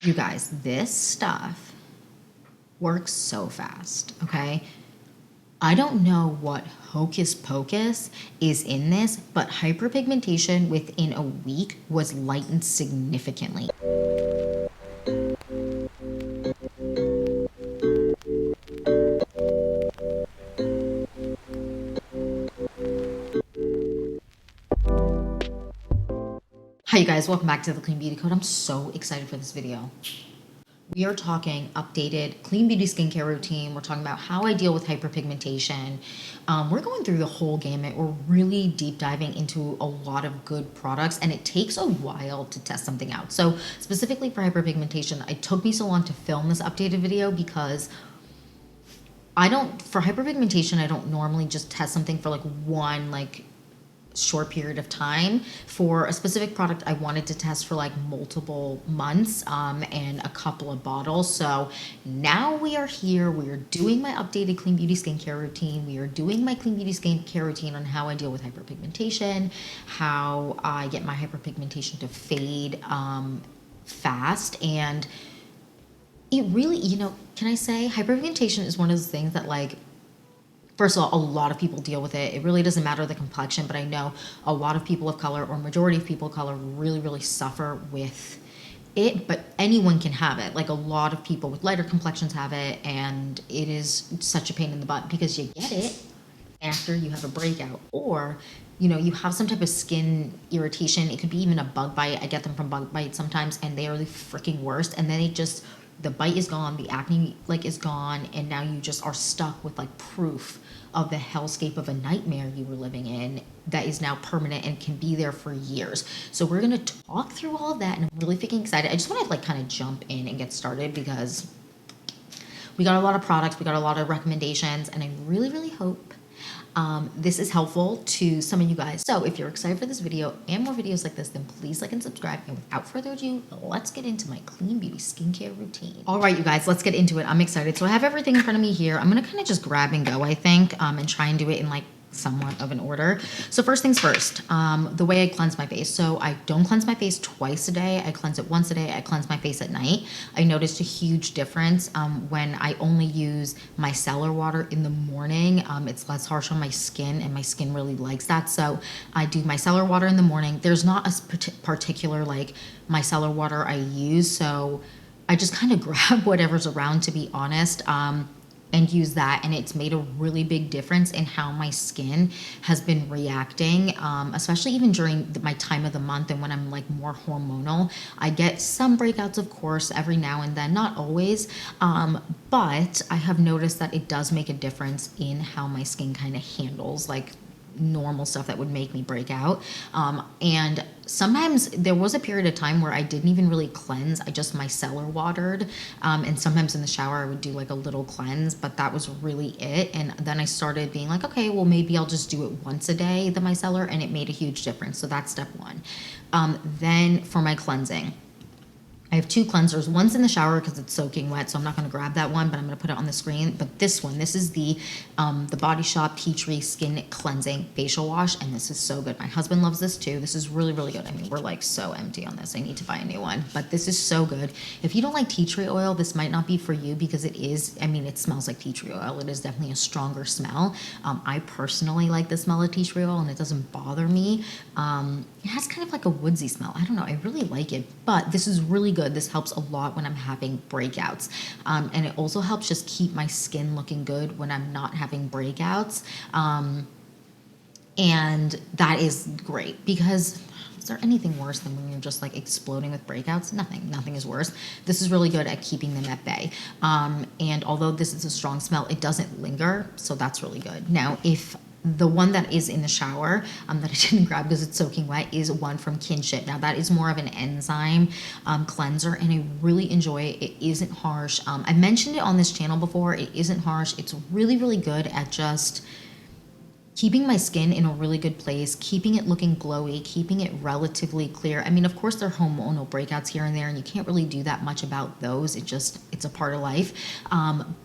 You guys, this stuff works so fast, okay? I don't know what hocus pocus is in this, but hyperpigmentation within a week was lightened significantly. Hi you guys, welcome back to the Clean Beauty Code. I'm so excited for this video. We are talking updated clean beauty skincare routine. We're talking about how I deal with hyperpigmentation. We're going through the whole gamut. We're really deep diving into a lot of good products, and it takes a while to test something out. So specifically for hyperpigmentation, it took me so long to film this updated video because for hyperpigmentation, I don't normally just test something for like one short period of time. For a specific product, I wanted to test for like multiple months and a couple of bottles. So now we are here. We are doing my updated clean beauty skincare routine. We are doing my clean beauty skincare routine on how I deal with hyperpigmentation, how I get my hyperpigmentation to fade fast. And it really, can I say hyperpigmentation is one of those things that, like, first of all, a lot of people deal with it. It really doesn't matter the complexion, but I know a lot of people of color, or majority of people of color, really suffer with it, but anyone can have it. Like, a lot of people with lighter complexions have it, and it is such a pain in the butt because you get it after you have a breakout, or you have some type of skin irritation. It could be even a bug bite. I get them from bug bites sometimes, and they are the freaking worst. And then the bite is gone, the acne is gone, and now you just are stuck with proof of the hellscape of a nightmare you were living in that is now permanent and can be there for years. So we're gonna talk through all of that, and I'm really freaking excited. I just want to kind of jump in and get started because we got a lot of products, we got a lot of recommendations, and I really hope this is helpful to some of you guys. So if you're excited for this video and more videos like this, then please like and subscribe. And without further ado, let's get into my clean beauty skincare routine. All right, you guys, let's get into it. I'm excited. So I have everything in front of me here. I'm gonna kind of just grab and go, I think, and try and do it in somewhat of an order. So first things first, the way I cleanse my face. So I don't cleanse my face twice a day. I cleanse it once a day. I cleanse my face at night. I noticed a huge difference when I only use micellar water in the morning. It's less harsh on my skin, and my skin really likes that. So I do micellar water in the morning. There's not a particular micellar water I use, so I just kind of grab whatever's around, to be honest. And use that, and it's made a really big difference in how my skin has been reacting, especially even during my time of the month and when I'm more hormonal. I get some breakouts, of course, every now and then, not always, but I have noticed that it does make a difference in how my skin kind of handles normal stuff that would make me break out. And sometimes there was a period of time where I didn't even really cleanse. I just micellar watered, and sometimes in the shower I would do a little cleanse, but that was really it. And then I started being okay, well, maybe I'll just do it once a day, the micellar, and it made a huge difference. So that's step one. Then for my cleansing, I have two cleansers. One's in the shower because it's soaking wet, so I'm not going to grab that one, but I'm going to put it on the screen. But this one, this is the Body Shop Tea Tree Skin Cleansing Facial Wash, and this is so good. My husband loves this too. This is really good. I mean, we're so empty on this. I need to buy a new one, but this is so good. If you don't like tea tree oil, this might not be for you because it smells like tea tree oil. It is definitely a stronger smell. I personally like the smell of tea tree oil, and it doesn't bother me. It has kind of a woodsy smell. I don't know. I really like it, but this is really good. This helps a lot when I'm having breakouts. And it also helps just keep my skin looking good when I'm not having breakouts. And that is great because is there anything worse than when you're just exploding with breakouts? Nothing is worse. This is really good at keeping them at bay. And although this is a strong smell, it doesn't linger. So that's really good. Now, if the one that is in the shower that I didn't grab because it's soaking wet is one from Kinship. Now that is more of an enzyme cleanser, and I really enjoy it. It isn't harsh. I mentioned it on this channel before. It isn't harsh. It's really good at just keeping my skin in a really good place, keeping it looking glowy, keeping it relatively clear. I mean, of course, there are hormonal breakouts here and there, and you can't really do that much about those. It's a part of life.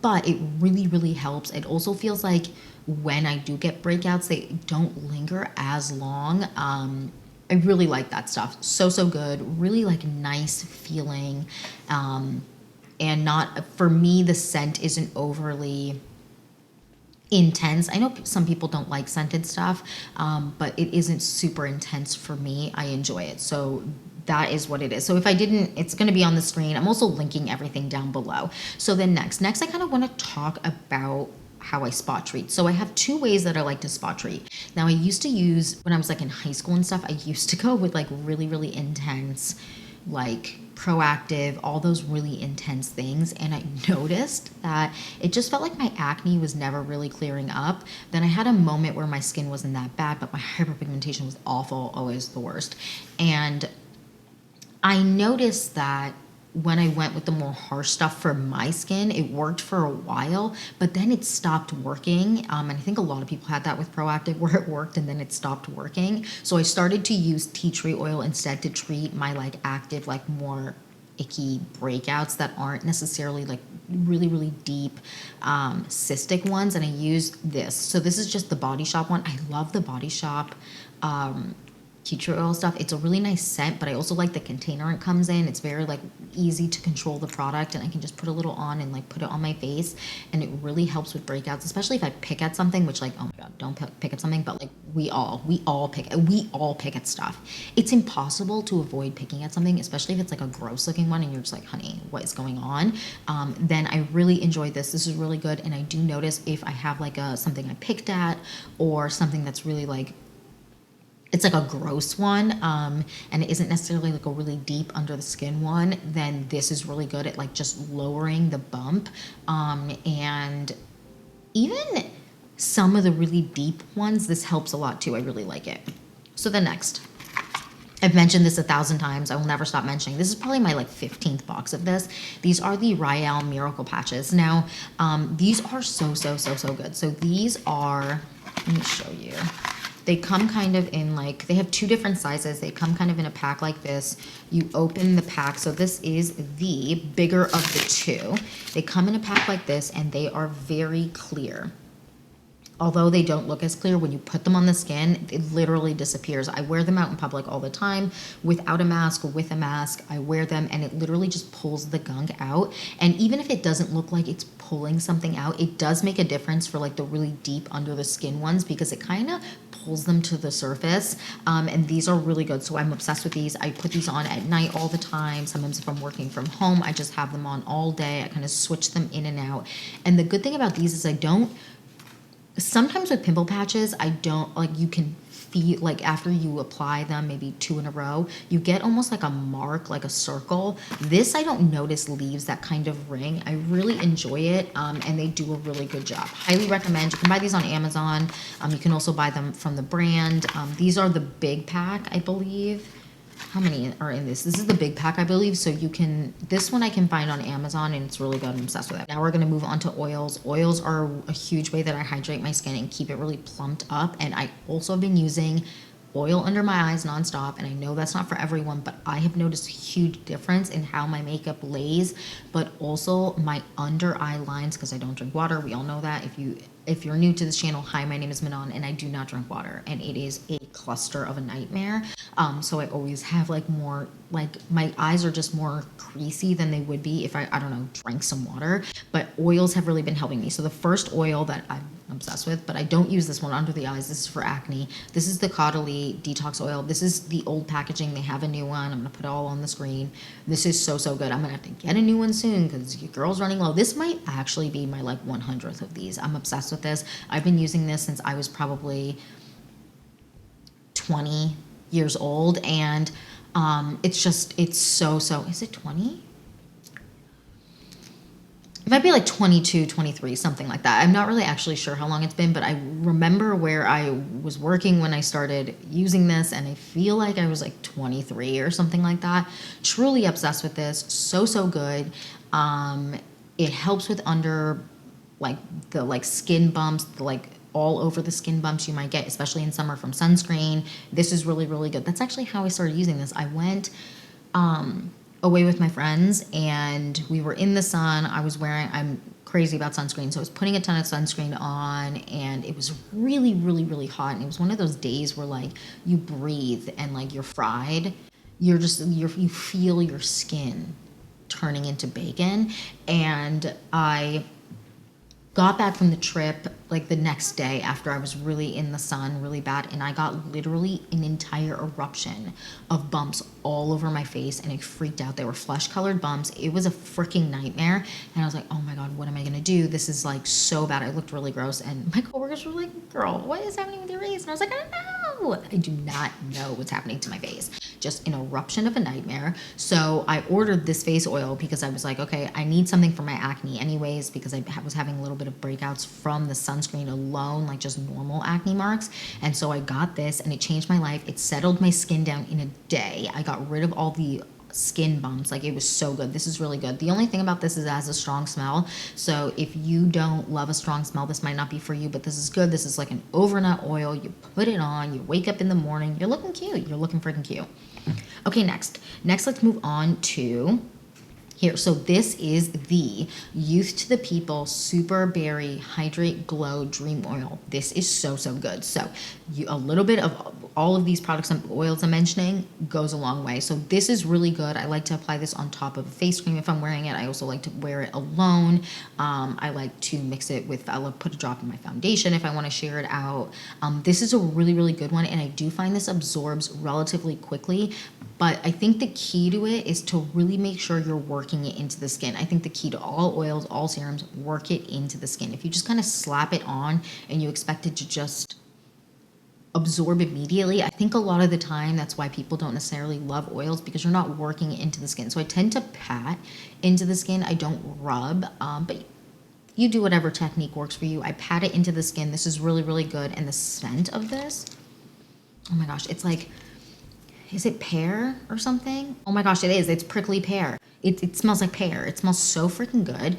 But it really helps. It also feels like when I do get breakouts, they don't linger as long. I really like that stuff. So, so good. Really like nice feeling. And not, for me, the scent isn't overly intense. I know some people don't like scented stuff, but it isn't super intense for me. I enjoy it. So that is what it is. So if I didn't, it's going to be on the screen. I'm also linking everything down below. So then next I kind of want to talk about how I spot treat. So I have two ways that I like to spot treat. Now I used to use, when I was like in high school and stuff, I used to go with like really, really intense, like Proactive, all those really intense things. And I noticed that it just felt like my acne was never really clearing up. Then I had a moment where my skin wasn't that bad, but my hyperpigmentation was awful, always the worst. And I noticed that when I went with the more harsh stuff for my skin, it worked for a while, but then it stopped working. And I think a lot of people had that with Proactive, where it worked and then it stopped working. So I started to use tea tree oil instead to treat my like active, like more icky breakouts that aren't necessarily like really, really deep cystic ones. And I use this. So this is just the Body Shop one. I love the Body Shop tea tree oil stuff. It's a really nice scent, but I also like the container it comes in. It's very like easy to control the product, and I can just put a little on and like put it on my face, and it really helps with breakouts, especially if I pick at something, which like, oh my God, don't pick at something, but like we all pick at stuff. It's impossible to avoid picking at something, especially if it's like a gross looking one and you're just like, honey, what is going on? Then I really enjoy this. This is really good. And I do notice if I have like something I picked at, or something that's really like, it's like a gross one, and it isn't necessarily like a really deep under the skin one, then this is really good at like just lowering the bump. And even some of the really deep ones, this helps a lot too. I really like it. So the next, I've mentioned this 1,000 times. I will never stop mentioning. This is probably my like 15th box of this. These are the Ryal Miracle Patches. Now, these are so good. So these are, let me show you. They come kind of in like, they have two different sizes. They come kind of in a pack like this. You open the pack. So this is the bigger of the two. They come in a pack like this, and they are very clear. Although they don't look as clear, when you put them on the skin, it literally disappears. I wear them out in public all the time, without a mask or with a mask. I wear them and it literally just pulls the gunk out. And even if it doesn't look like it's pulling something out, it does make a difference for like the really deep under the skin ones, because it kind of pulls them to the surface. And these are really good. So I'm obsessed with these. I put these on at night all the time. Sometimes if I'm working from home, I just have them on all day. I kind of switch them in and out. And the good thing about these is sometimes with pimple patches, I don't, like, you can feel, like, after you apply them, maybe 2 in a row, you get almost like a mark, like a circle. This, I don't notice leaves that kind of ring. I really enjoy it, and they do a really good job. Highly recommend. You can buy these on Amazon. You can also buy them from the brand. These are the big pack, I believe. How many are in this? This is the big pack, I believe. So you can, this one I can find on Amazon, and it's really good. I'm obsessed with it. Now we're going to move on to oils. Oils are a huge way that I hydrate my skin and keep it really plumped up. And I also have been using oil under my eyes nonstop. And I know that's not for everyone, but I have noticed a huge difference in how my makeup lays, but also my under eye lines, because I don't drink water. We all know that. If you're new to this channel, hi, my name is Manon, and I do not drink water, and it is a cluster of a nightmare. So I always have like more, like my eyes are just more creasy than they would be if I don't know, drank some water. But oils have really been helping me. So the first oil that I'm obsessed with, but I don't use this one under the eyes. This is for acne. This is the Caudalie Detox Oil. This is the old packaging. They have a new one. I'm gonna put it all on the screen. This is so good. I'm gonna have to get a new one soon because your girl's running low. This might actually be my like 100th of these. I'm obsessed with this. I've been using this since I was probably 20 years old, and it's so, is it 20? It might be like 22, 23, something like that. I'm not really actually sure how long it's been, but I remember where I was working when I started using this, and I feel like I was like 23 or something like that. Truly obsessed with this. So good. It helps with under like the like skin bumps, like all over the skin bumps you might get, especially in summer from sunscreen. This is really good. That's actually how I started using this. I went away with my friends, and we were in the sun. I'm crazy about sunscreen. So I was putting a ton of sunscreen on, and it was really, really, really hot. And it was one of those days where like you breathe and like you're fried. You feel your skin turning into bacon. And I got back from the trip like the next day after I was really in the sun really bad, and I got literally an entire eruption of bumps all over my face, and I freaked out. They were flesh colored bumps. It was a freaking nightmare, and I was like, oh my god, what am I gonna do? This is like so bad. I looked really gross, and my coworkers were like, girl, what is happening with your face? And I was like, I don't know. I do not know what's happening to my face. Just an eruption of a nightmare. So I ordered this face oil because I was like, okay, I need something for my acne anyways, because I was having a little bit of breakouts from the sunscreen alone, like just normal acne marks. And so I got this, and it changed my life. It settled my skin down in a day. I got rid of all the skin bumps. Like, it was so good. This is really good. The only thing about this is it has a strong smell. So if you don't love a strong smell, this might not be for you, but this is good. This is like an overnight oil. You put it on, you wake up in the morning, you're looking cute. You're looking freaking cute. Okay, next let's move on to here. So this is the Youth to the People Super Berry Hydrate Glow Dream Oil. This is so good. So a little bit of all of these products and oils I'm mentioning goes a long way. So this is really good. I like to apply this on top of a face cream if I'm wearing it. I also like to wear it alone. I like to mix it with, I'll put a drop in my foundation if I want to share it out. This is a really good one, and I do find this absorbs relatively quickly. But I think the key to it is to really make sure you're working it into the skin. I think the key to all oils, all serums, work it into the skin. If you just kind of slap it on and you expect it to just absorb immediately, I think a lot of the time that's why people don't necessarily love oils, because you're not working it into the skin. So I tend to pat into the skin. I don't rub, but you do whatever technique works for you. I pat it into the skin. This is really good. And the scent of this, oh my gosh, it's like, is it pear or something? Oh my gosh, it is. It's prickly pear. It smells like pear. It smells so freaking good.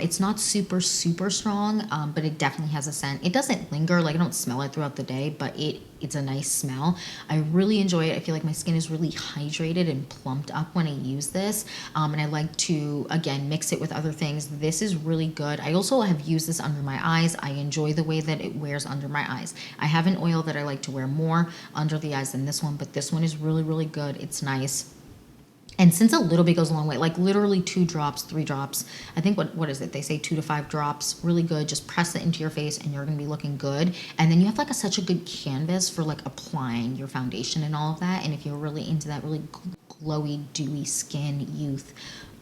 It's not super strong, but it definitely has a scent. It doesn't linger. Like, I don't smell it throughout the day, but it's a nice smell. I really enjoy it. I feel like my skin is really hydrated and plumped up when I use this. And I like to, again, mix it with other things. This is really good. I also have used this under my eyes. I enjoy the way that it wears under my eyes. I have an oil that I like to wear more under the eyes than this one, but this one is really good. It's nice. And since a little bit goes a long way, like literally 2 drops, 3 drops, I think what is it? They say 2 to 5 drops, really good. Just press it into your face and you're going to be looking good. And then you have like such a good canvas for like applying your foundation and all of that. And if you're really into that really glowy, dewy skin youth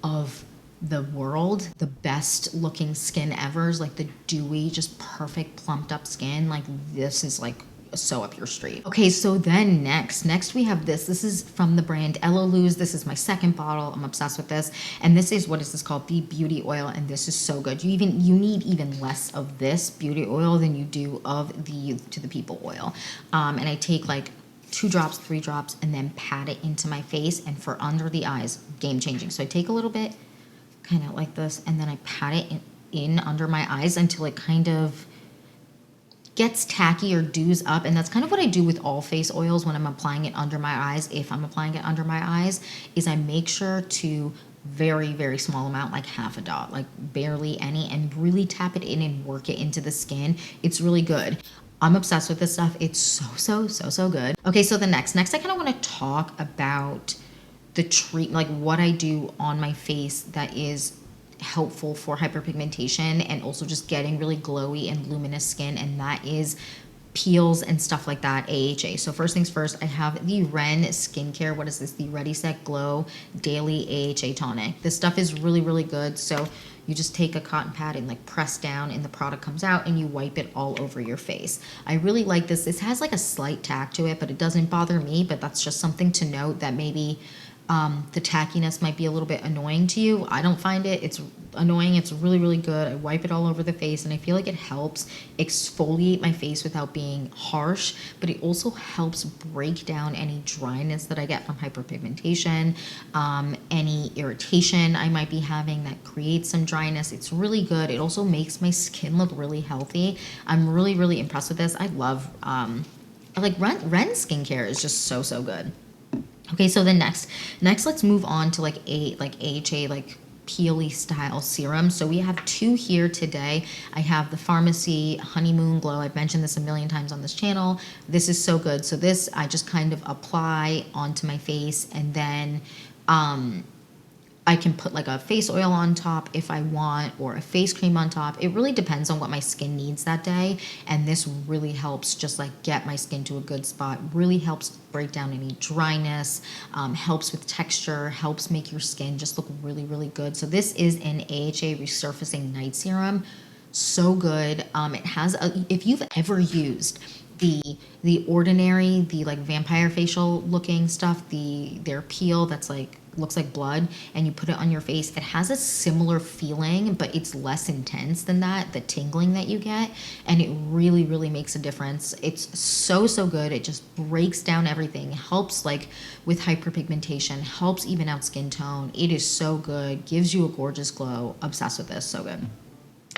of the world, the best looking skin ever is like the dewy, just perfect plumped up skin. Like, this is like so up your street. Okay, so then next we have this. This is from the brand Elaluz. This is my second bottle. I'm obsessed with this. And this is, what is this called? The beauty oil. And this is so good. You need even less of this beauty oil than you do of the Youth to the People oil. And I take like 2 drops, 3 drops, and then pat it into my face. And for under the eyes, game changing. So I take a little bit, kind of like this, and then I pat it in under my eyes until it kind of gets tacky or dews up. And that's kind of what I do with all face oils when I'm applying it under my eyes. If I'm applying it under my eyes, is I make sure to very small amount, like half a dot, like barely any, and really tap it in and work it into the skin. It's really good. I'm obsessed with this stuff. It's so good. Okay, so the next I kind of want to talk about the like what I do on my face that is helpful for hyperpigmentation and also just getting really glowy and luminous skin, and that is peels and stuff like that, AHA. So first things first, I have the Ren Skincare, what is this? The Ready Set Glow Daily AHA Tonic. This stuff is really good. So you just take a cotton pad and like press down and the product comes out and you wipe it all over your face. I really like this. This has like a slight tack to it, but it doesn't bother me, but that's just something to note that maybe the tackiness might be a little bit annoying to you. I don't find it. It's annoying. It's really good. I wipe it all over the face and I feel like it helps exfoliate my face without being harsh, but it also helps break down any dryness that I get from hyperpigmentation, any irritation I might be having that creates some dryness. It's really good. It also makes my skin look really healthy. I'm really impressed with this. I love, like Ren Skincare is just so good. Okay, so then next let's move on to like AHA, like peely style serum. So we have two here today. I have the Pharmacy Honeymoon Glow. I've mentioned this a million times on this channel. This is so good. So this I just kind of apply onto my face, and then I can put like a face oil on top if I want, or a face cream on top. It really depends on what my skin needs that day. And this really helps just like get my skin to a good spot, really helps break down any dryness, helps with texture, helps make your skin just look really, really good. So this is an AHA Resurfacing Night Serum. So good. It has, if you've ever used the Ordinary, the like vampire facial looking stuff, their peel that's like looks like blood, and you put it on your face, it has a similar feeling, but it's less intense than that, the tingling that you get, and it really, really makes a difference. It's so, so good. It just breaks down everything, helps like with hyperpigmentation, helps even out skin tone. It is so good, gives you a gorgeous glow. Obsessed with this, so good.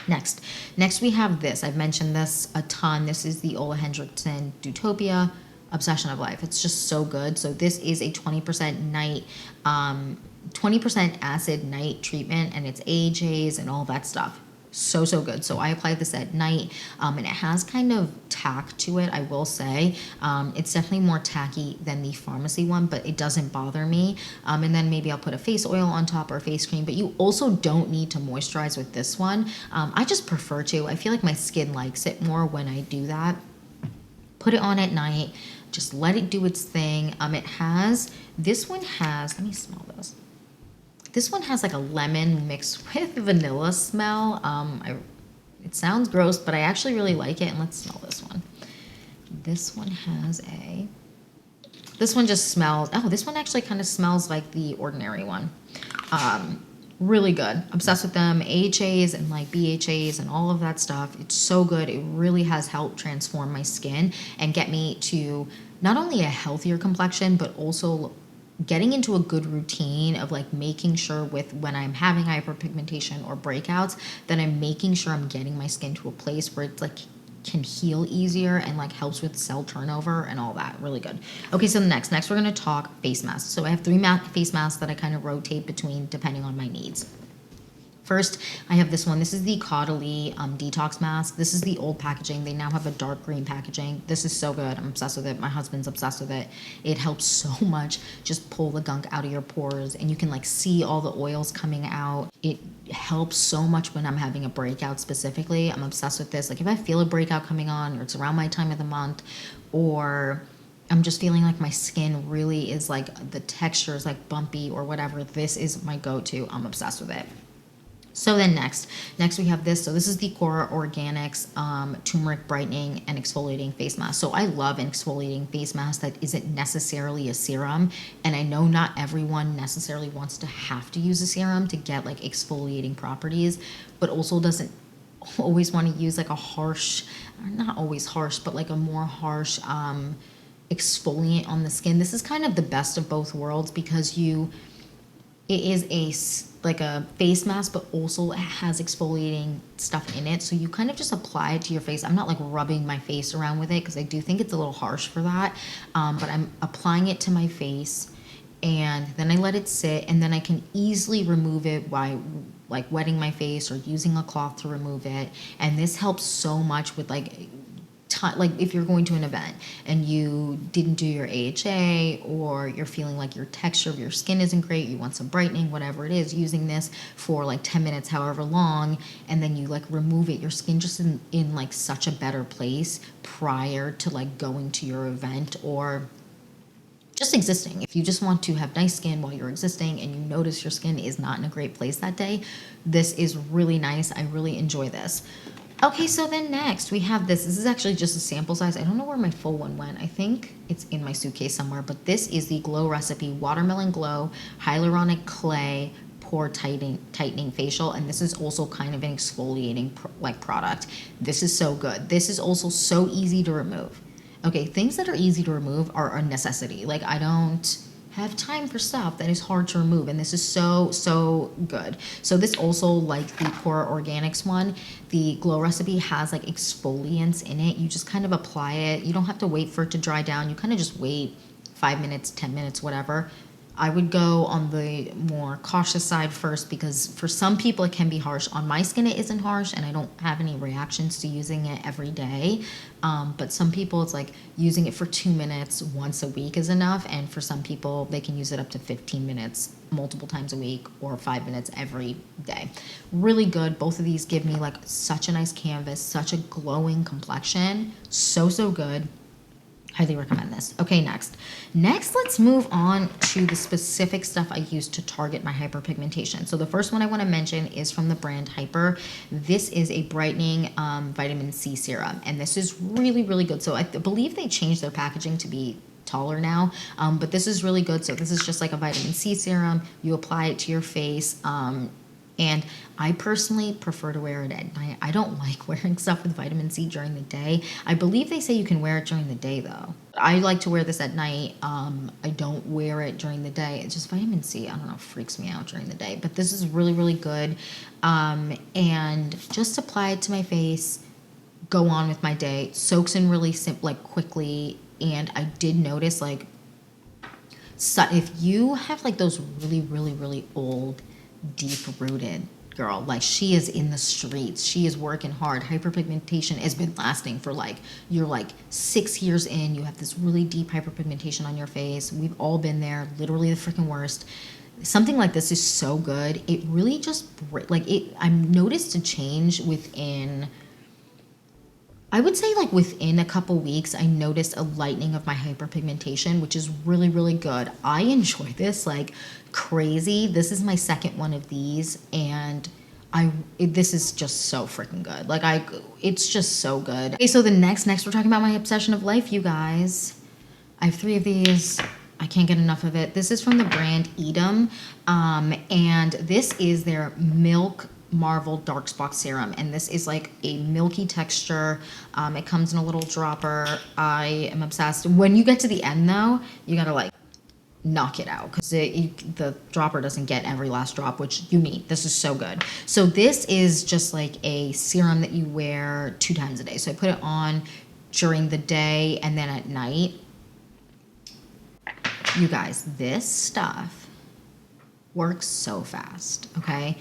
Next we have this. I've mentioned this a ton. This is the Ola Hendrickson Dutopia Obsession of Life. It's just so good. So this is a 20% night, 20% acid night treatment, and it's AHAs and all that stuff. So, so good. So I apply this at night, and it has kind of tack to it, I will say. It's definitely more tacky than the Pharmacy one, but it doesn't bother me. And then maybe I'll put a face oil on top or a face cream, but you also don't need to moisturize with this one. I just prefer to. I feel like my skin likes it more when I do that. Put it on at night, just let it do its thing. This one has, let me smell this. This one has like a lemon mixed with vanilla smell. It sounds gross, but I actually really like it. And let's smell this one. This one just smells, this one actually kind of smells like the Ordinary one. Really good. Obsessed with them. AHAs and like BHAs and all of that stuff. It's so good. It really has helped transform my skin and get me to not only a healthier complexion, but also getting into a good routine of like making sure with when I'm having hyperpigmentation or breakouts, that I'm making sure I'm getting my skin to a place where it's like can heal easier and like helps with cell turnover and all that. Really good. Okay, so next we're going to talk face masks. So I have 3 face masks that I kind of rotate between depending on my needs. First, I have this one. This is the Caudalie Detox Mask. This is the old packaging. They now have a dark green packaging. This is so good. I'm obsessed with it. My husband's obsessed with it. It helps so much just pull the gunk out of your pores, and you can like see all the oils coming out. It helps so much when I'm having a breakout specifically. I'm obsessed with this. Like if I feel a breakout coming on, or it's around my time of the month, or I'm just feeling like my skin really is like the texture is like bumpy or whatever, this is my go-to. I'm obsessed with it. So then next we have this. So this is the Cora Organics Turmeric Brightening and Exfoliating Face Mask. So I love an exfoliating face mask that isn't necessarily a serum. And I know not everyone necessarily wants to have to use a serum to get like exfoliating properties, but also doesn't always want to use like a harsh, not always harsh, but like a more harsh exfoliant on the skin. This is kind of the best of both worlds because it is like a face mask, but also it has exfoliating stuff in it. So you kind of just apply it to your face. I'm not like rubbing my face around with it because I do think it's a little harsh for that. But I'm applying it to my face, and then I let it sit, and then I can easily remove it by like wetting my face or using a cloth to remove it. And this helps so much with like if you're going to an event and you didn't do your AHA, or you're feeling like your texture of your skin isn't great, you want some brightening, whatever it is, using this for like 10 minutes, however long, and then you like remove it, your skin just in like such a better place prior to like going to your event or just existing. If you just want to have nice skin while you're existing and you notice your skin is not in a great place that day, this is really nice. I really enjoy this. Okay, so then next we have this. This is actually just a sample size. I don't know where my full one went. I think it's in my suitcase somewhere, but this is the Glow Recipe Watermelon Glow Hyaluronic Clay Pore Tightening Facial, and this is also kind of an exfoliating product. This is so good. This is also so easy to remove. Okay, things that are easy to remove are a necessity. Like I don't have time for stuff that is hard to remove, and this is so good. So this also, like the Cora Organics one, the Glow Recipe has like exfoliants in it. You just kind of apply it. You don't have to wait for it to dry down. You kind of just wait 5 minutes, 10 minutes, whatever. I would go on the more cautious side first, because for some people it can be harsh. On my skin it isn't harsh, and I don't have any reactions to using it every day. But some people, it's like using it for 2 minutes once a week is enough, and for some people they can use it up to 15 minutes multiple times a week, or 5 minutes every day. Really good. Both of these give me like such a nice canvas, such a glowing complexion. So good. Highly recommend this. Okay, next, let's move on to the specific stuff I use to target my hyperpigmentation. So the first one I want to mention is from the brand Hyper. This is a brightening vitamin C serum, and this is really good. So I believe they changed their packaging to be taller now, but this is really good. So this is just like a vitamin C serum. You apply it to your face. And I personally prefer to wear it at night. I don't like wearing stuff with vitamin C during the day. I believe they say you can wear it during the day though. I like to wear this at night. I don't wear it during the day. It's just vitamin C, I don't know, freaks me out during the day. But this is really good. And just apply it to my face, go on with my day. Soaks in really quickly. And I did notice, like, so if you have like those really old, deep-rooted girl, like she is in the streets, she is working hard, hyperpigmentation has been lasting for like, you're like 6 years in, you have this really deep hyperpigmentation on your face. We've all been there, literally the freaking worst. Something like this is so good. It really just I noticed a change within, I would say like within a couple weeks, I noticed a lightening of my hyperpigmentation, which is really good. I enjoy this like crazy. This is my second one of these, and this is just so freaking good. Like it's just so good. Okay, so the next we're talking about my obsession of life, you guys. I have 3 of these. I can't get enough of it. This is from the brand Edam, and this is their Milk Marvel Dark Spot Serum, and this is like a milky texture. It comes in a little dropper. I am obsessed. When you get to the end though, you gotta like knock it out, because the dropper doesn't get every last drop, which you need. This is so good. So this is just like a serum that you wear 2 times a day. So I put it on during the day and then at night. You guys, this stuff works so fast, okay?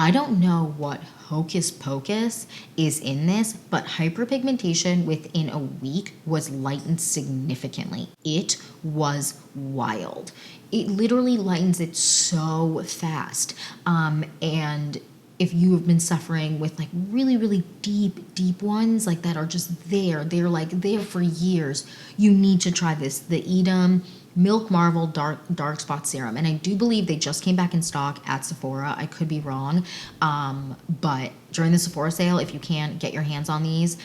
I don't know what hocus pocus is in this, but hyperpigmentation within a week was lightened significantly. It was wild. It literally lightens it so fast. And if you have been suffering with like really deep ones like that are just they're like there for years, you need to try this. The Edam Milk Marvel Dark Spot Serum. And I do believe they just came back in stock at Sephora. I could be wrong. But during the Sephora sale, if you can get your hands on these,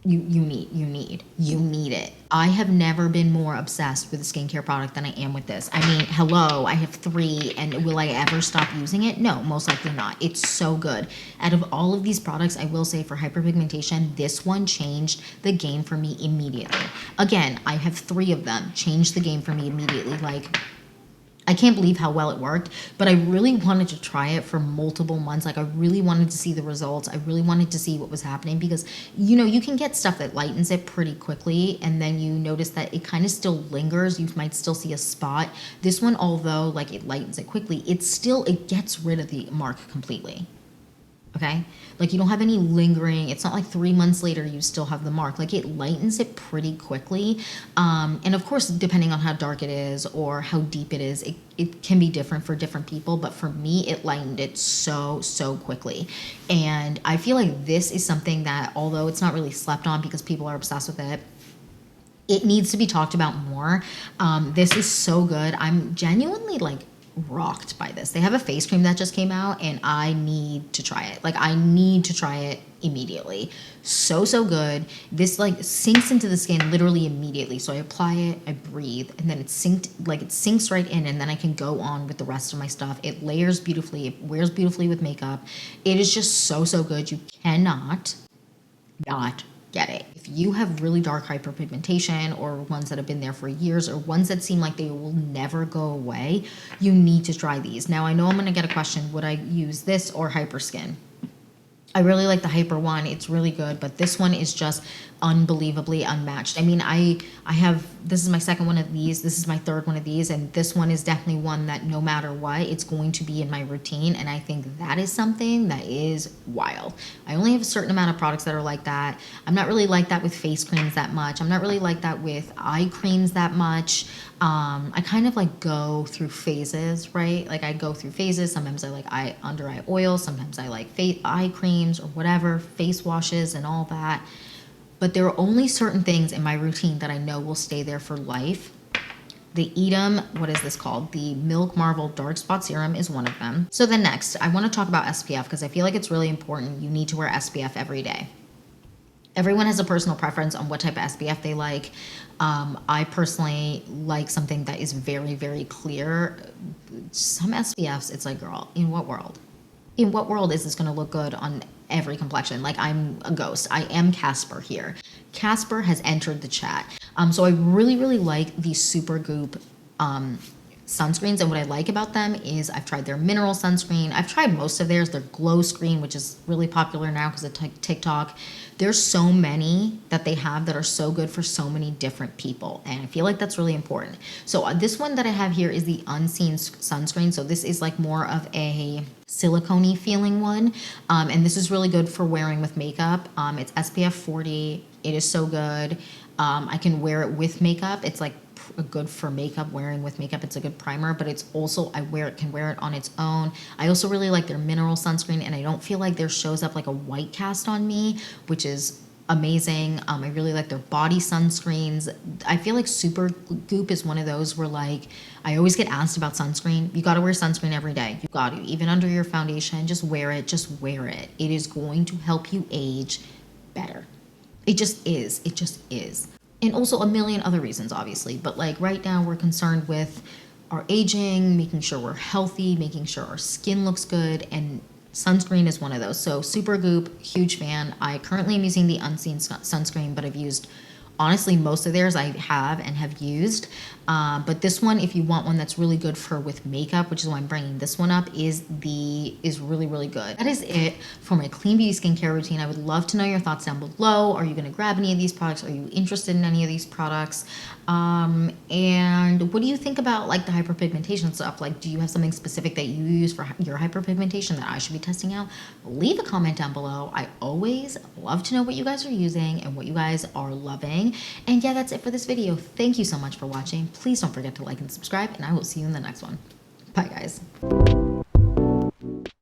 you need it. I have never been more obsessed with a skincare product than I am with this. I mean, hello, I have 3, and will I ever stop using it? No, most likely not. It's so good. Out of all of these products, I will say for hyperpigmentation, this one changed the game for me immediately. Again, I have 3 of them, changed the game for me immediately. Like, I can't believe how well it worked, but I really wanted to try it for multiple months. Like, I really wanted to see the results. I really wanted to see what was happening, because, you know, you can get stuff that lightens it pretty quickly, and then you notice that it kind of still lingers. You might still see a spot. This one, although like it lightens it quickly, it gets rid of the mark completely. Okay, like you don't have any lingering. It's not like 3 months later you still have the mark. Like, it lightens it pretty quickly. And of course, depending on how dark it is or how deep it is, it can be different for different people. But for me, it lightened it so quickly. And I feel like this is something that, although it's not really slept on because people are obsessed with it, it needs to be talked about more. This is so good. I'm genuinely like rocked by this. They have a face cream that just came out, and I need to try it. Like, I need to try it immediately. So good. This like sinks into the skin literally immediately. So I apply it, I breathe, and then it sinks right in, and then I can go on with the rest of my stuff. It layers beautifully. It wears beautifully with makeup. It is just so good. You cannot not get it. If you have really dark hyperpigmentation, or ones that have been there for years, or ones that seem like they will never go away, you need to try these. Now, I know I'm going to get a question, would I use this or Hyperskin? I really like the Hyper one. It's really good, but this one is just unbelievably unmatched. I mean, I have, this is my second one of these, this is my third one of these, and this one is definitely one that no matter what, it's going to be in my routine, and I think that is something that is wild. I only have a certain amount of products that are like that. I'm not really like that with face creams that much. I'm not really like that with eye creams that much. I kind of like go through phases, right? Like I go through phases. Sometimes I like under eye oil. Sometimes I like eye creams or whatever, face washes and all that. But there are only certain things in my routine that I know will stay there for life. The Edam, what is this called? The Milk Marvel Dark Spot Serum is one of them. So then next, I want to talk about SPF because I feel like it's really important. You need to wear SPF every day. Everyone has a personal preference on what type of SPF they like. I personally like something that is very, very clear. Some SPFs, it's like, girl, in what world? In what world is this going to look good on every complexion? Like, I'm a ghost. I am Casper here. Casper has entered the chat. So I really, really like these Supergoop sunscreens, and what I like about them is I've tried their mineral sunscreen. I've tried most of theirs. Their glow screen, which is really popular now because of TikTok. There's so many that they have that are so good for so many different people, and I feel like that's really important. So this one that I have here is the Unseen sunscreen. So this is like more of a silicone-y feeling one, and this is really good for wearing with makeup. It's SPF 40. It is so good. I can wear it with makeup. It's like good for makeup, wearing with makeup. It's a good primer, but it's also, can wear it on its own. I also really like their mineral sunscreen, and I don't feel like there shows up like a white cast on me, which is amazing. I really like their body sunscreens. I feel like Supergoop is one of those where like, I always get asked about sunscreen. You got to wear sunscreen every day. You got to, even under your foundation, just wear it. Just wear it. It is going to help you age better. It just is. It just is. And also a million other reasons, obviously. But like right now we're concerned with our aging, making sure we're healthy, making sure our skin looks good, and sunscreen is one of those. So Supergoop, huge fan. I currently am using the Unseen sunscreen, but I've used, honestly, most of theirs I have used. But this one, if you want one that's really good for with makeup, which is why I'm bringing this one up, is really, really good. That is it for my clean beauty skincare routine. I would love to know your thoughts down below. Are you going to grab any of these products? Are you interested in any of these products? And what do you think about like the hyperpigmentation stuff? Like, do you have something specific that you use for your hyperpigmentation that I should be testing out? Leave a comment down below. I always love to know what you guys are using and what you guys are loving. And yeah, that's it for this video. Thank you so much for watching. Please don't forget to like and subscribe, and I will see you in the next one. Bye, guys.